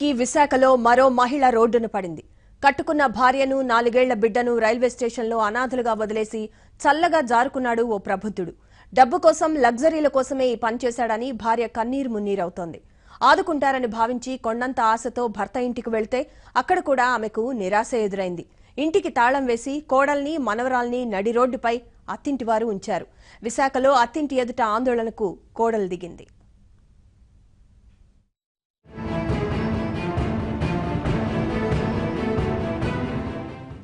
ఈ విశాఖలో మరో మహిళ రోడ్డున పడింది. కట్టుకున్న భార్యను 4 ఏళ్ల బిడ్డను రైల్వే స్టేషన్లో అనాథలుగా వదిలేసి చల్లగా జారుకున్నాడు ఓ ప్రబుద్ధుడు. డబ్బు కోసం లగ్జరీల కోసమే ఈ పని చేశాడని భార్య కన్నీరు మున్నీరవుతోంది. ఆదుకుంటారని భావించి కొండంత ఆశతో భర్త ఇంటికి వెళ్తే అక్కడ కూడా ఆమెకు నిరాశ ఎదురైంది. ఇంటికి తాళం వేసి కోడల్ని మనవరాల్ని నడి రోడ్డుపై అత్తింటివారు ఉంచారు. విశాఖలో అత్తింటి ఎదుట ఆందోళనకు కోడలు దిగింది.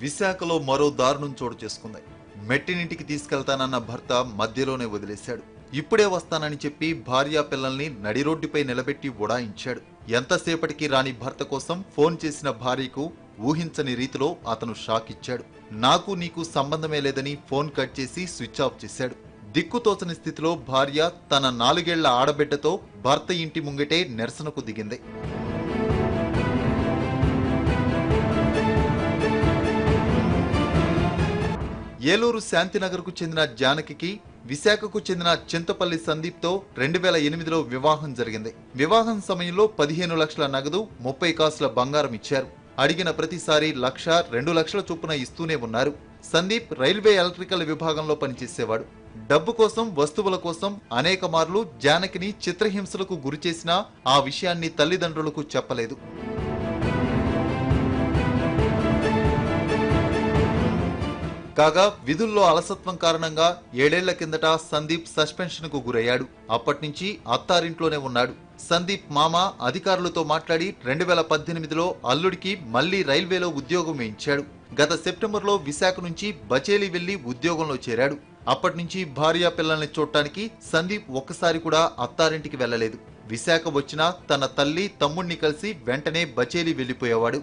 విశాఖలో మరో దారుణం చోటు చేసుకుంది. మెట్టినింటికి తీసుకెళ్తానన్న భర్త మధ్యలోనే వదిలేశాడు. ఇప్పుడే వస్తానని చెప్పి భార్యా పిల్లల్ని నడి రోడ్డుపై నిలబెట్టి ఉడాయించాడు. ఎంతసేపటికి రాని భర్త కోసం ఫోన్ చేసిన భార్యకు ఊహించని రీతిలో అతను షాక్ ఇచ్చాడు. నాకు నీకు సంబంధమే లేదని ఫోన్ కట్ చేసి స్విచ్ ఆఫ్ చేశాడు. దిక్కుతోచని స్థితిలో భార్య తన 4 ఏళ్ల ఆడబిడ్డతో భర్త ఇంటి ముంగిటే నిరసనకు దిగింది. ఏలూరు శాంతినగర్కు చెందిన జానకికి విశాఖకు చెందిన చింతపల్లి సందీప్తో 2008లో వివాహం జరిగింది. వివాహం సమయంలో 15 లక్షల నగదు, 30 కాసుల బంగారం ఇచ్చారు. అడిగిన ప్రతిసారి 1,00,000, 2 లక్షల చొప్పున ఇస్తూనే ఉన్నారు. సందీప్ రైల్వే ఎలక్ట్రికల్ విభాగంలో పనిచేసేవాడు. డబ్బు కోసం, వస్తువుల కోసం అనేక మార్లు జానకిని చిత్రహింసలకు గురిచేసినా ఆ విషయాన్ని తల్లిదండ్రులకు చెప్పలేదు. కాగా విధుల్లో అలసత్వం కారణంగా 7 ఏళ్ల కిందట సందీప్ సస్పెన్షన్ కు గురయ్యాడు. అప్పటినుంచి అత్తారింట్లోనే ఉన్నాడు. సందీప్ మామ అధికారులతో మాట్లాడి 2018లో అల్లుడికి మళ్లీ రైల్వేలో ఉద్యోగం వేయించాడు. గత సెప్టెంబర్లో విశాఖ నుంచి బచేలి వెళ్లి ఉద్యోగంలో చేరాడు. అప్పటినుంచి భార్యా పిల్లల్ని చూడటానికి సందీప్ ఒక్కసారి కూడా అత్తారింటికి వెళ్లలేదు. విశాఖ వచ్చినా తన తల్లి, తమ్ముణ్ణి కలిసి వెంటనే బచేలి వెళ్లిపోయేవాడు.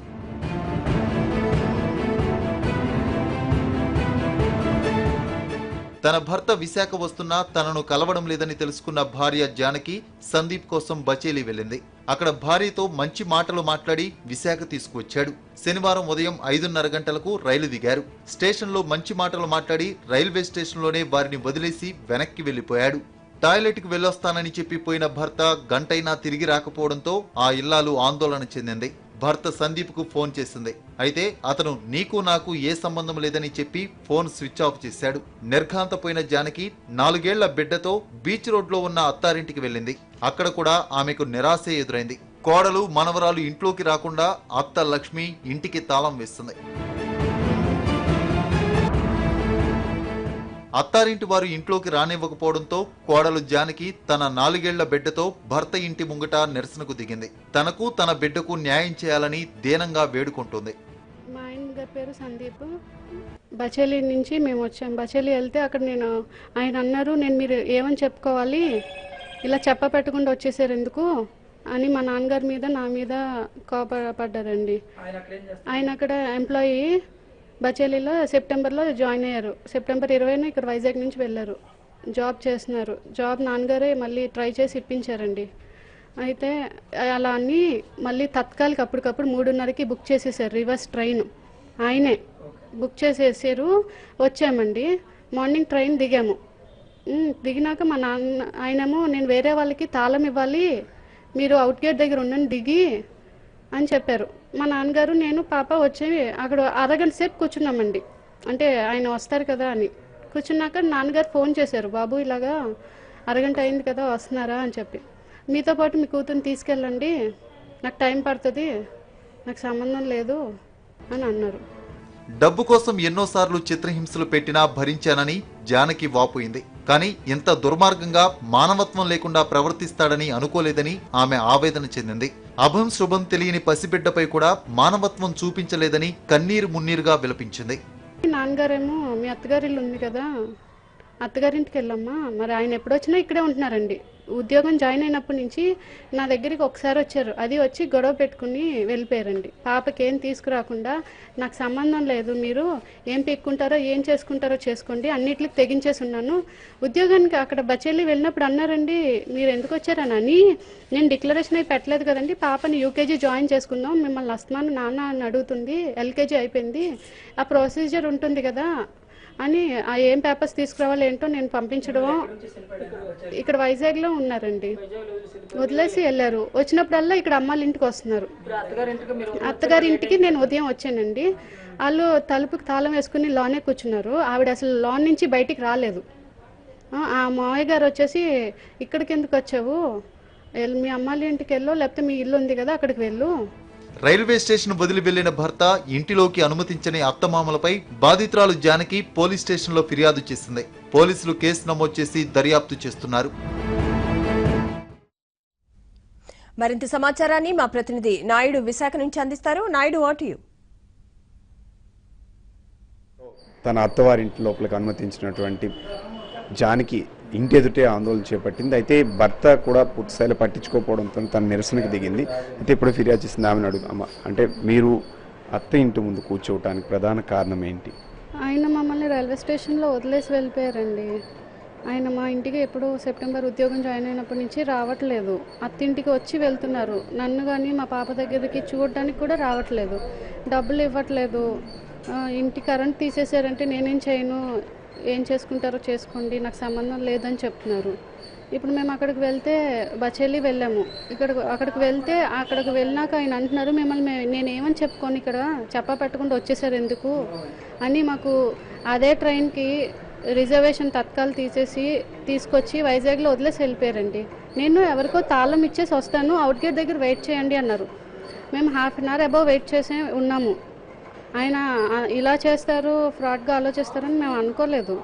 తన భర్త విశాఖ వస్తున్నా తనను కలవడం లేదని తెలుసుకున్న భార్య జానకి సందీప్ కోసం బచేలి వెళ్ళింది. అక్కడ భార్యతో మంచి మాటలు మాట్లాడి విశాఖ తీసుకువచ్చాడు. శనివారం ఉదయం 5:30 గంటలకు రైలు దిగారు. స్టేషన్లో మంచి మాటలు మాట్లాడి రైల్వే స్టేషన్లోనే వారిని వదిలేసి వెనక్కి వెళ్లిపోయాడు. టాయిలెట్కి వెళ్ళొస్తానని చెప్పి పోయిన భర్త గంటైనా తిరిగి రాకపోవడంతో ఆ ఇల్లాలు ఆందోళన చెందింది. భర్త సందీప్కు ఫోన్ చేసింది. అయితే అతను నీకు నాకు ఏ సంబంధం లేదని చెప్పి ఫోన్ స్విచ్ ఆఫ్ చేశాడు. నిర్ఘాంతపోయిన జానకి 4 ఏళ్ల బిడ్డతో బీచ్ రోడ్లో ఉన్న అత్తారింటికి వెళ్ళింది. అక్కడ కూడా ఆమెకు నిరాశే ఎదురైంది. కోడలు, మనవరాలు ఇంట్లోకి రాకుండా అత్త లక్ష్మి ఇంటికి తాళం వేస్తుంది. అత్తారింటి వారు ఇంట్లోకి రానివ్వకపోవడంతో కోడలు జానకి తన 4 ఏళ్ల బిడ్డతో భర్త ఇంటి ముంగట నిరసనకు దిగింది. తనకు తన బిడ్డకు న్యాయం చేయాలని దీనంగా వేడుకుంటుంది. మా ఆయన గారి పేరు సందీప్. బచేలి నుంచి మేము వచ్చాం. బచేలి వెళ్తే అక్కడ ఆయన అన్నారు, నేను మీరు ఏమని చెప్పుకోవాలి, ఇలా చెప్పపెట్టకుండా వచ్చేసారు ఎందుకు అని మా నాన్నగారి మీద నా మీద కోపపడ్డారండి. ఆయన అక్కడ ఎంప్లాయీ బచేలీలో సెప్టెంబర్లో జాయిన్ అయ్యారు. సెప్టెంబర్ 20న ఇక్కడ వైజాగ్ నుంచి వెళ్ళారు. జాబ్ చేస్తున్నారు. జాబ్ నాన్నగారే మళ్ళీ ట్రై చేసి ఇప్పించారండి. అయితే అలా అని మళ్ళీ తత్కాలకి అప్పటికప్పుడు 3:30కి బుక్ చేసేసారు రివర్స్ ట్రైన్. ఆయనే బుక్ చేసేసారు. వచ్చామండి. మార్నింగ్ ట్రైన్ దిగాము. దిగినాక మా నాన్న ఆయనేమో నేను వేరే వాళ్ళకి తాళం ఇవ్వాలి, మీరు అవుట్ గేట్ దగ్గర ఉండండి దిగి అని చెప్పారు. మా నాన్నగారు నేను పాప వచ్చి అక్కడ అరగంట సేపు కూర్చున్నామండి. అంటే ఆయన వస్తారు కదా అని కూర్చున్నాక నాన్నగారు ఫోన్ చేశారు, బాబు ఇలాగా అరగంట అయింది కదా వస్తున్నారా అని చెప్పి, మీతో పాటు మీ కూతుర్ని తీసుకెళ్ళండి, నాకు టైం పడుతుంది, నాకు సంబంధం లేదు అని అన్నారు. డబ్బు కోసం ఎన్నోసార్లు చిత్రహింసలు పెట్టినా భరించానని జానకి వాపోయింది. కానీ ఇంత దుర్మార్గంగా, మానవత్వం లేకుండా ప్రవర్తిస్తాడని అనుకోలేదని ఆమె ఆవేదన చెందింది. అభం శుభం తెలియని పసిబిడ్డపై కూడా మానవత్వం చూపించలేదని కన్నీరు మున్నీరుగా విలపించింది. నాన్నగారేమో మీ అత్తగారిల్లు ఉంది కదా, అత్తగారింటికి వెళ్ళమ్మా, మరి ఆయన ఎప్పుడొచ్చినా ఇక్కడే ఉంటున్నారండి. ఉద్యోగం జాయిన్ అయినప్పటి నుంచి నా దగ్గరికి ఒకసారి వచ్చారు. అది వచ్చి గొడవ పెట్టుకుని వెళ్ళిపోయారండి. పాపకి ఏం తీసుకురాకుండా నాకు సంబంధం లేదు, మీరు ఏం పీక్కుంటారో ఏం చేసుకుంటారో చేసుకోండి, అన్నిటికి తెగించేసి ఉన్నాను. ఉద్యోగానికి అక్కడ బచేలి వెళ్ళినప్పుడు అన్నారండి, మీరు ఎందుకు వచ్చారని. నేను డిక్లరేషన్ అయి పెట్టలేదు కదండి, పాపని యూకేజీ జాయిన్ చేసుకుందాం, మిమ్మల్ని అస్తమాను నాన్న అని అడుగుతుంది, ఎల్కేజీ అయిపోయింది, ఆ ప్రొసీజర్ ఉంటుంది కదా, అని ఆ ఏం పేపర్స్ తీసుకురావాలి ఏంటో నేను పంపించడం, ఇక్కడ వైజాగ్లో ఉన్నారండి, వదిలేసి వెళ్ళారు. వచ్చినప్పుడల్లా ఇక్కడ అమ్మాళ్ళ ఇంటికి వస్తున్నారు. అత్తగారి ఇంటికి నేను ఉదయం వచ్చానండి. వాళ్ళు తలుపుకి తాళం వేసుకుని లోనే కూర్చున్నారు. ఆవిడ అసలు లోన్ నుంచి బయటికి రాలేదు. ఆ మావయ్య గారు వచ్చేసి ఇక్కడికి ఎందుకు వచ్చావు, మీ అమ్మాళ్ళ ఇంటికి వెళ్ళు, లేకపోతే మీ ఇల్లు ఉంది కదా అక్కడికి వెళ్ళు. రైల్వే స్టేషన్ వదిలి వెళ్లిన భర్త ఇంటిలోకి అనుమతించని అత్తమామలపై బాధితురాలు జానకి పోలీస్ స్టేషన్లో ఫిర్యాదు చేసింది. పోలీసులు కేసు నమోదు చేసి దర్యాప్తు చేస్తున్నారు. మరింత సమాచారాన్ని మా ప్రతినిధి నాయుడు విశాఖ నుంచి అందిస్తారు. Naidu, what you? తన అత్తవారింటి లోపలికి అనుమతించినటువంటి జానకి ఇంటి ఎదుటే ఆందోళన చేపట్టింది. అయితే భర్త కూడా పూర్తిస్థాయిలో పట్టించుకోకపోవడంతో తన నిరసనకు దిగింది. అయితే ఇప్పుడు ఫిర్యాదు చేసింది. ఆమెను అడుగుదామా, అంటే మీరు అత్త ఇంటి ముందు కూర్చోవడానికి ప్రధాన కారణం ఏంటి? ఆయన మమ్మల్ని రైల్వే స్టేషన్లో వదిలేసి వెళ్ళిపోయారండి. ఆయన మా ఇంటికి ఎప్పుడు సెప్టెంబర్ ఉద్యోగం జాయిన్ అయినప్పటి నుంచి రావట్లేదు. అత్తింటికి వచ్చి వెళ్తున్నారు. నన్ను కానీ మా పాప దగ్గరికి చూడడానికి కూడా రావట్లేదు. డబ్బులు ఇవ్వట్లేదు. ఇంటి కరెంట్ తీసేసారంటే నేనేం చేయను, ఏం చేసుకుంటారో చేసుకోండి, నాకు సంబంధం లేదని చెప్తున్నారు. ఇప్పుడు మేము అక్కడికి వెళ్తే బచేలి వెళ్ళాము. అక్కడికి వెళ్తే అక్కడికి వెళ్ళినాక ఆయన అంటున్నారు, మిమ్మల్ని నేనేమని చెప్పుకొని ఇక్కడ చెప్పపెట్టకుండా వచ్చేసారు ఎందుకు అని. మాకు అదే ట్రైన్కి రిజర్వేషన్ తత్కాలు తీసుకొచ్చి వైజాగ్లో వదిలేసి వెళ్ళిపోయారండి. నేను ఎవరికో తాళం ఇచ్చేసి వస్తాను, అవుట్ గేట్ దగ్గర వెయిట్ చేయండి అన్నారు. మేము ½ అన్ అవర్ అబౌవ్ వెయిట్ చేసే ఉన్నాము. ఆయన ఇలా చేస్తారు, ఫ్రాడ్గా ఆలోచిస్తారని మేము అనుకోలేదు.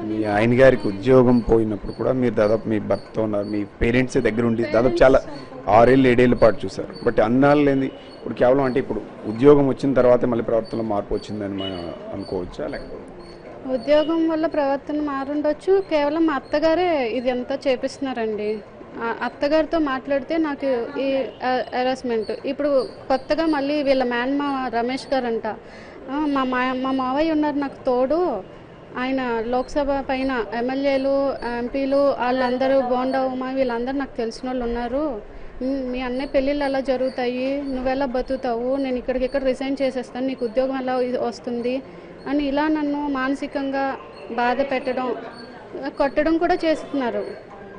మీ ఆయన గారికి ఉద్యోగం పోయినప్పుడు కూడా మీరు దాదాపు మీ భర్త ఉన్నారు, మీ పేరెంట్స్ దగ్గర ఉండి దాదాపు చాలా 6 ఏళ్ళు 7 ఏళ్ళ పాటు చూసారు. బట్ అన్నాళ్ళు లేని ఇప్పుడు కేవలం అంటే ఇప్పుడు ఉద్యోగం వచ్చిన తర్వాతే మళ్ళీ ప్రవర్తనలో మార్పు వచ్చిందని మనం అనుకోవచ్చా? లేకపోతే ఉద్యోగం వల్ల ప్రవర్తన మారుండొచ్చు. కేవలం మా అత్తగారే ఇది అంతా చేపిస్తున్నారండి. అత్తగారితో మాట్లాడితే నాకు ఈ హెరాస్మెంట్. ఇప్పుడు కొత్తగా మళ్ళీ వీళ్ళ మేనమా రమేష్ గారు అంట, మా మావయ్య ఉన్నారు నాకు తోడు, ఆయన లోక్సభ పైన ఎమ్మెల్యేలు ఎంపీలు వాళ్ళందరూ బోండా ఉమా వీళ్ళందరూ నాకు తెలిసిన వాళ్ళు ఉన్నారు, మీ అన్నయ్య పెళ్ళిళ్ళు ఎలా జరుగుతాయి, నువ్వెలా బతుకుతావు, నేను ఇక్కడికిక్కడ రిజైన్ చేసేస్తాను, నీకు ఉద్యోగం ఎలా వస్తుంది అని ఇలా నన్ను మానసికంగా బాధ పెట్టడం, కొట్టడం కూడా చేస్తున్నారు.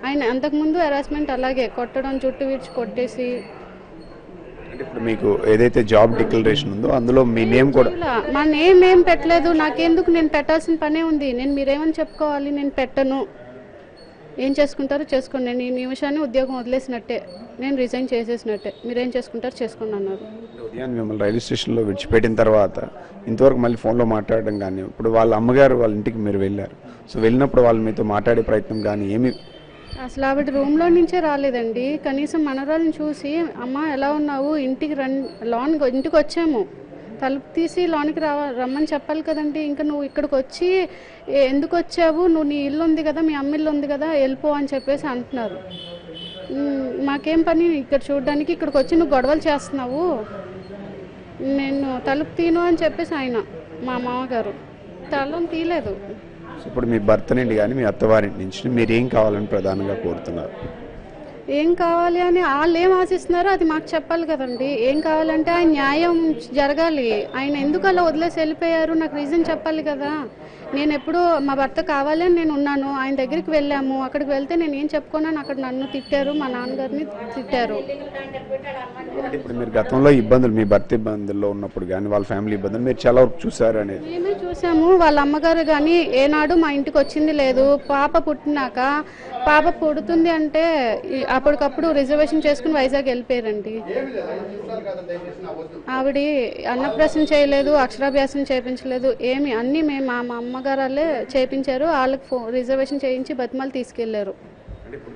ఆయన అంతకుముందు హెరాస్మెంట్ అలాగే కొట్టడం, జుట్టు విడిచి కొట్టేసి. అంటే ఇప్పుడు మీకు ఏదైతే జాబ్ డిక్లరేషన్ ఉందో అందులో మీ నేమ్ కూడా, మా నేమ్ ఏం పెట్టలేదు. నాకెందుకు, నేను పెట్టాల్సిన పనే ఉంది. నేను మీరేమని చెప్పుకోవాలి, నేను పెట్టను, ఏం చేసుకుంటారో చేసుకోండి, నేను ఈ నిమిషాన్ని ఉద్యోగం వదిలేసినట్టే, నేను రిజైన్ చేసేసినట్టే, మీరేం చేసుకుంటారో చేసుకోండి అన్నారు. ఉదయాన్ని మిమ్మల్ని రైల్వే స్టేషన్లో విడిచిపెట్టిన తర్వాత ఇంతవరకు మళ్ళీ ఫోన్లో మాట్లాడడం కానీ, ఇప్పుడు వాళ్ళ అమ్మగారు వాళ్ళ ఇంటికి మీరు వెళ్ళారు, సో వెళ్ళినప్పుడు వాళ్ళు మీతో మాట్లాడే ప్రయత్నం కానీ ఏమి? అసలు ఆవిడ రూమ్లో నుంచే రాలేదండి. కనీసం మనవరాలను చూసి అమ్మ ఎలా ఉన్నావు, ఇంటికి ఇంటికి వచ్చాము, తలుపు తీసి లోనికి రమ్మని చెప్పాలి కదండి. ఇంకా నువ్వు ఇక్కడికి వచ్చి ఎందుకు వచ్చావు, నువ్వు నీ ఇల్లు ఉంది కదా, మీ అమ్మ ఇల్లు ఉంది కదా, వెళ్ళిపో అని చెప్పేసి అంటున్నారు. మాకేం పని ఇక్కడ చూడడానికి, ఇక్కడికి వచ్చి నువ్వు గొడవలు చేస్తున్నావు, నేను తలుపు తీను అని చెప్పేసి ఆయన మా మామగారు తలం తీయలేదు. ఇప్పుడు మీ భర్త నుండి కానీ మీ అత్తవారింటి నుంచి మీరు ఏం కావాలని ప్రధానంగా కోరుతున్నారు? ఏం కావాలి అని వాళ్ళు ఏం ఆశిస్తున్నారో అది మాకు చెప్పాలి కదండి. ఏం కావాలంటే ఆయన న్యాయం జరగాలి. ఆయన ఎందుకు అలా వదిలేసి వెళ్ళిపోయారు నాకు రీజన్ చెప్పాలి కదా. నేను ఎప్పుడు మా భర్త కావాలి అని నేను ఉన్నాను, ఆయన దగ్గరికి వెళ్ళాము. అక్కడికి వెళ్తే నేను ఏం చెప్పుకున్నాను, అక్కడ నన్ను తిట్టారు, మా నాన్నగారిని తిట్టారు. ఇప్పుడు మీరు గతంలో ఇబ్బందులు, మీ భర్త ఇబ్బందుల్లో ఉన్నప్పుడు కానీ వాళ్ళ ఫ్యామిలీ ఇబ్బందులు మీరు చాలా వరకు చూసారు అనేది? మేమే చూసాము. వాళ్ళ అమ్మగారు కానీ ఏనాడు మా ఇంటికి వచ్చింది లేదు. పాప పుట్టినాక, పాప పుడుతుంది అంటే అప్పటికప్పుడు రిజర్వేషన్ చేసుకుని వైజాగ్ వెళ్ళిపోయారండి. ఆవిడ అన్నప్రాసన చేయలేదు, అక్షరాభ్యాసం చేయించలేదు, ఏమి అన్నీ మేము మా అమ్మగారాలే చేయించారు. వాళ్ళకి రిజర్వేషన్ చేయించి బతిమాలు తీసుకెళ్లారు.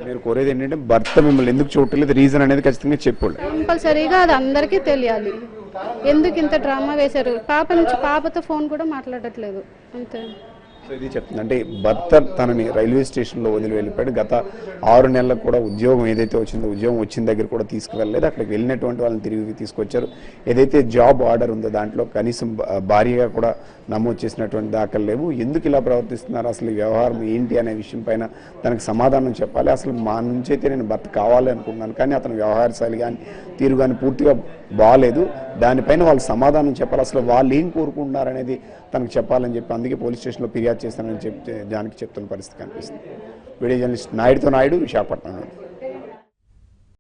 మీరు కోరేది ఏంటంటే భర్త మిమ్మల్ని ఎందుకు చూడలేదు, రీజన్ అనేది ఖచ్చితంగా చెప్పండి. కంపల్సరీగా అది అందరికీ తెలియాలి. ఎందుకు ఇంత డ్రామా వేశారు. పాపతో ఫోన్ కూడా మాట్లాడట్లేదు అంతే. సో ఇది చెప్తుంది అంటే భర్త తనని రైల్వే స్టేషన్లో వదిలి వెళ్ళిపోయాడు. గత 6 నెలలకు కూడా ఉద్యోగం ఏదైతే వచ్చిందో ఉద్యోగం వచ్చిన దగ్గర కూడా తీసుకువెళ్ళలేదు. అక్కడికి వెళ్ళినటువంటి వాళ్ళని తిరిగి తీసుకొచ్చారు. ఏదైతే జాబ్ ఆర్డర్ ఉందో దాంట్లో కనీసం భార్యగా కూడా నమోదు చేసినటువంటి దాఖలు లేవు. ఎందుకు ఇలా ప్రవర్తిస్తున్నారు, అసలు ఈ వ్యవహారం ఏంటి అనే విషయం పైన తనకు సమాధానం చెప్పాలి. అసలు మా నుంచి అయితే నేను భర్త కావాలి అనుకున్నాను, కానీ అతను వ్యవహార శైలి కానీ తీరు కానీ పూర్తిగా బాగాలేదు. దానిపైన వాళ్ళు సమాధానం చెప్పాలి. అసలు వాళ్ళు ఏం కోరుకుంటున్నారు అనేది తనకు చెప్పాలని చెప్పి అందుకే పోలీస్ స్టేషన్లో ఫిర్యాదు చేస్తానని చెప్పి జానకి చెప్తున్న పరిస్థితి కనిపిస్తుంది. వీడియో జర్నలిస్ట్ నాయుడుతో నాయుడు, విశాఖపట్నం.